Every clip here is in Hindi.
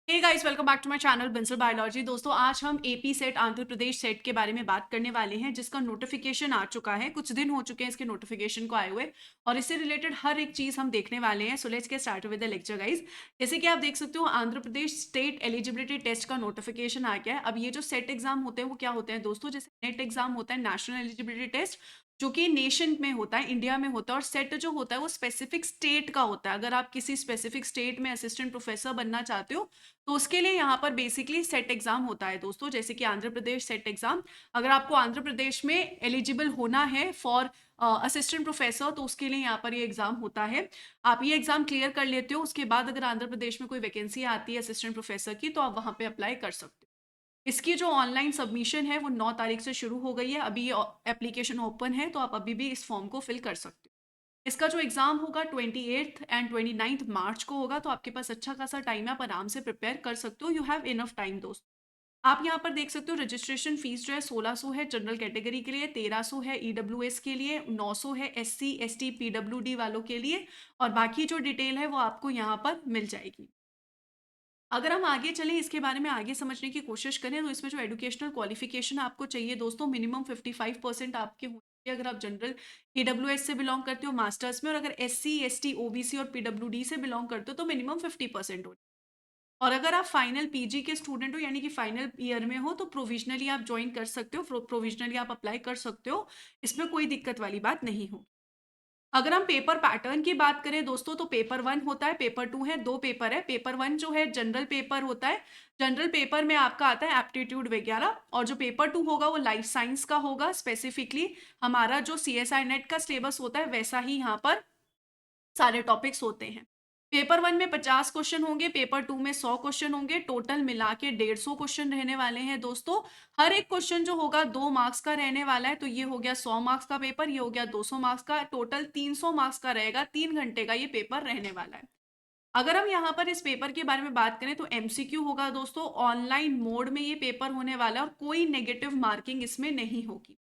Hey guys, welcome back to my channel Bansal biology. दोस्तों, आज हम AP SET Andhra Pradesh SET के बारे में बात करने वाले हैं, जिसका नोटिफिकेशन आ चुका है। कुछ दिन हो चुके हैं इसके नोटिफिकेशन को आए हुए, और इससे रिलेटेड हर एक चीज हम देखने वाले हैं। So let's get start with the lecture guys. जैसे कि आप देख सकते हो, Andhra Pradesh state eligibility test का नोटिफिकेशन आ गया है। अब ये जो सेट एग्जाम होते हैं वो क्या होते हैं दोस्तों? जैसे नेट एग्जाम होता है, नेशनल एलिजिबिलिटी टेस्ट, जो कि नेशन में होता है, इंडिया में होता है। और सेट जो होता है वो स्पेसिफिक स्टेट का होता है। अगर आप किसी स्पेसिफिक स्टेट में असिस्टेंट प्रोफेसर बनना चाहते हो तो उसके लिए यहाँ पर बेसिकली सेट एग्जाम होता है दोस्तों। जैसे कि आंध्र प्रदेश सेट एग्जाम, अगर आपको आंध्र प्रदेश में एलिजिबल होना है फॉर असिस्टेंट प्रोफेसर, तो उसके लिए यहाँ पर ये एग्जाम होता है। आप ये एग्जाम क्लियर कर लेते हो, उसके बाद अगर आंध्र प्रदेश में कोई वैकेंसी आती है असिस्टेंट प्रोफेसर की, तो आप वहाँ पे अप्लाई कर सकते हो। इसकी जो ऑनलाइन सबमिशन है वो 9 तारीख से शुरू हो गई है। अभी ये एप्लीकेशन ओपन है, तो आप अभी भी इस फॉर्म को फिल कर सकते हो। इसका जो एग्ज़ाम होगा 28th एंड 29th मार्च को होगा, तो आपके पास अच्छा खासा टाइम है, आप आराम से प्रिपेयर कर सकते हो। यू हैव इनफ टाइम दोस्त। आप यहाँ पर देख सकते हो, रजिस्ट्रेशन फीस जो है 1600 है जनरल कैटेगरी के लिए, 1300 है ईडब्ल्यूएस के लिए, 900 है एससी एसटी पीडब्ल्यूडी वालों के लिए, और बाकी जो डिटेल है वो आपको यहाँ पर मिल जाएगी। अगर हम आगे चलें, इसके बारे में आगे समझने की कोशिश करें, तो इसमें जो एजुकेशनल क्वालिफिकेशन आपको चाहिए दोस्तों, मिनिमम 55% आपके होने चाहिए। अगर आप जनरल ईडब्ल्यूएस से बिलोंग करते हो मास्टर्स में, और अगर एससी एसटी ओबीसी और पीडब्ल्यूडी से बिलोंग करते हो तो मिनिमम 50% हो। और अगर आप फाइनल पीजी के स्टूडेंट हो, यानी कि फाइनल ईयर में हो, तो प्रोविजनली आप ज्वाइन कर सकते हो, प्रोविजनली आप अप्लाई कर सकते हो। इसमें कोई दिक्कत वाली बात नहीं हो। अगर हम पेपर पैटर्न की बात करें दोस्तों, तो पेपर 1 होता है, पेपर 2 है, 2 पेपर है। पेपर 1 जो है जनरल पेपर होता है। जनरल पेपर में आपका आता है एप्टीट्यूड वगैरह, और जो पेपर 2 होगा वो लाइफ साइंस का होगा। स्पेसिफिकली हमारा जो सीएसआई नेट का सिलेबस होता है वैसा ही यहाँ पर सारे टॉपिक्स होते हैं। पेपर 1 में 50 क्वेश्चन होंगे, पेपर 2 में 100 क्वेश्चन होंगे, टोटल मिला के 150 क्वेश्चन रहने वाले हैं दोस्तों। हर एक क्वेश्चन जो होगा 2 मार्क्स का रहने वाला है, तो ये हो गया 100 मार्क्स का पेपर, ये हो गया 200 मार्क्स का, टोटल 300 मार्क्स का रहेगा। 3 घंटे का ये पेपर रहने वाला है। अगर हम यहाँ पर इस पेपर के बारे में बात करें, तो एमसीक्यू होगा दोस्तों, ऑनलाइन मोड में ये पेपर होने वाला है, और कोई नेगेटिव मार्किंग इसमें नहीं होगी।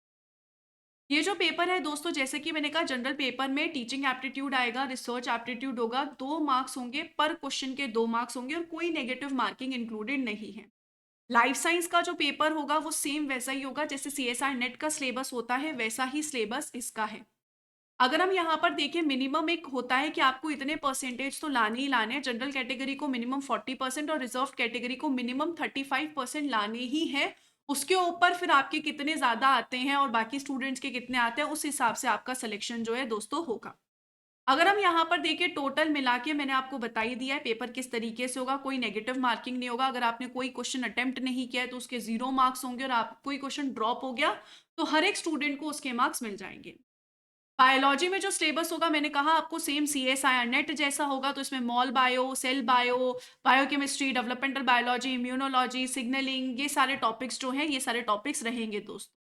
ये जो पेपर है दोस्तों, जैसे कि मैंने कहा, जनरल पेपर में टीचिंग एप्टीट्यूड आएगा, रिसर्च एप्टीट्यूड होगा, 2 मार्क्स होंगे, पर क्वेश्चन के 2 मार्क्स होंगे, और कोई नेगेटिव मार्किंग इंक्लूडेड नहीं है। लाइफ साइंस का जो पेपर होगा वो सेम वैसा ही होगा, जैसे सीएसआर नेट का सिलेबस होता है वैसा ही सिलेबस इसका है। अगर हम यहाँ पर देखें, मिनिमम एक होता है कि आपको इतने परसेंटेज तो लाने ही लाने हैं। जनरल कैटेगरी को मिनिमम 40% और रिजर्व कैटेगरी को मिनिमम 35% लाने ही है। उसके ऊपर फिर आपके कितने ज़्यादा आते हैं और बाकी स्टूडेंट्स के कितने आते हैं, उस हिसाब से आपका सिलेक्शन जो है दोस्तों होगा। अगर हम यहाँ पर देखें, टोटल मिला के मैंने आपको बता ही दिया है पेपर किस तरीके से होगा। कोई नेगेटिव मार्किंग नहीं होगा। अगर आपने कोई क्वेश्चन अटेम्प्ट नहीं किया है तो उसके 0 मार्क्स होंगे, और आप कोई क्वेश्चन ड्रॉप हो गया तो हर एक स्टूडेंट को उसके मार्क्स मिल जाएंगे। बायोलॉजी में जो सिलेबस होगा, मैंने कहा आपको सेम सीएसआईआर नेट जैसा होगा, तो इसमें mol bio, cell bio, biochemistry, developmental biology, immunology, signalling, ये सारे टॉपिक्स जो हैं, ये सारे टॉपिक्स रहेंगे दोस्तों।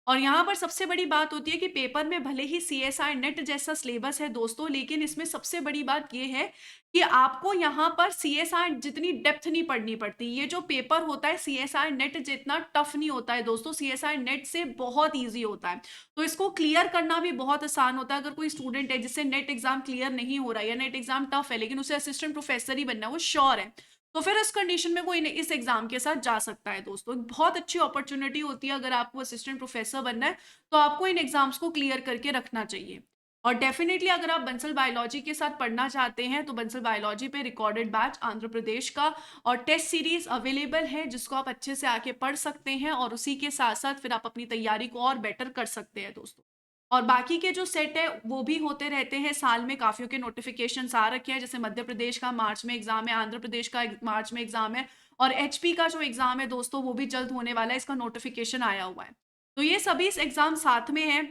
और यहाँ पर सबसे बड़ी बात होती है कि पेपर में भले ही सीएसआई नेट जैसा सिलेबस है दोस्तों, लेकिन इसमें सबसे बड़ी बात ये है कि आपको यहाँ पर सीएसआई जितनी डेप्थ नहीं पढ़नी पड़ती। ये जो पेपर होता है सीएसआई नेट जितना टफ नहीं होता है दोस्तों, सीएसआई नेट से बहुत ईजी होता है। तो इसको क्लियर करना भी बहुत आसान होता है। अगर कोई स्टूडेंट है जिससे नेट एग्जाम क्लियर नहीं हो रहा है, या नेट एग्जाम टफ है लेकिन उसे असिस्टेंट प्रोफेसर ही बनना है, वो श्योर है, तो फिर इस कंडीशन में वो इस एग्जाम के साथ जा सकता है दोस्तों। बहुत अच्छी अपॉर्चुनिटी होती है। अगर आपको असिस्टेंट प्रोफेसर बनना है तो आपको इन एग्जाम्स को क्लियर करके रखना चाहिए। और डेफिनेटली अगर आप बंसल बायोलॉजी के साथ पढ़ना चाहते हैं, तो बंसल बायोलॉजी पे रिकॉर्डेड बैच आंध्र प्रदेश का और टेस्ट सीरीज अवेलेबल है, जिसको आप अच्छे से आके पढ़ सकते हैं, और उसी के साथ साथ फिर आप अपनी तैयारी को और बेटर कर सकते हैं दोस्तों। और बाकी के जो सेट है वो भी होते रहते हैं साल में। काफियों के नोटिफिकेशन आ रखे हैं, जैसे मध्य प्रदेश का मार्च में एग्जाम है, आंध्र प्रदेश का मार्च में एग्जाम है, और एचपी का जो एग्जाम है दोस्तों वो भी जल्द होने वाला है, इसका नोटिफिकेशन आया हुआ है। तो ये सभी एग्जाम साथ में है।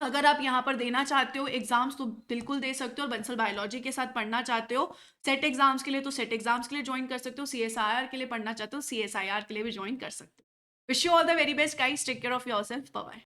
अगर आप यहाँ पर देना चाहते हो एग्जाम्स, तो बिल्कुल दे सकते हो। और बंसल बायोलॉजी के साथ पढ़ना चाहते हो सेट एग्जाम्स के लिए, तो सेट एग्जाम्स के लिए ज्वाइन कर सकते हो। सीएसआईआर के लिए पढ़ना चाहते हो, सीएसआईआर के लिए भी ज्वाइन कर सकते हो। Wish you all the very best guys, take care of yourself, bye bye.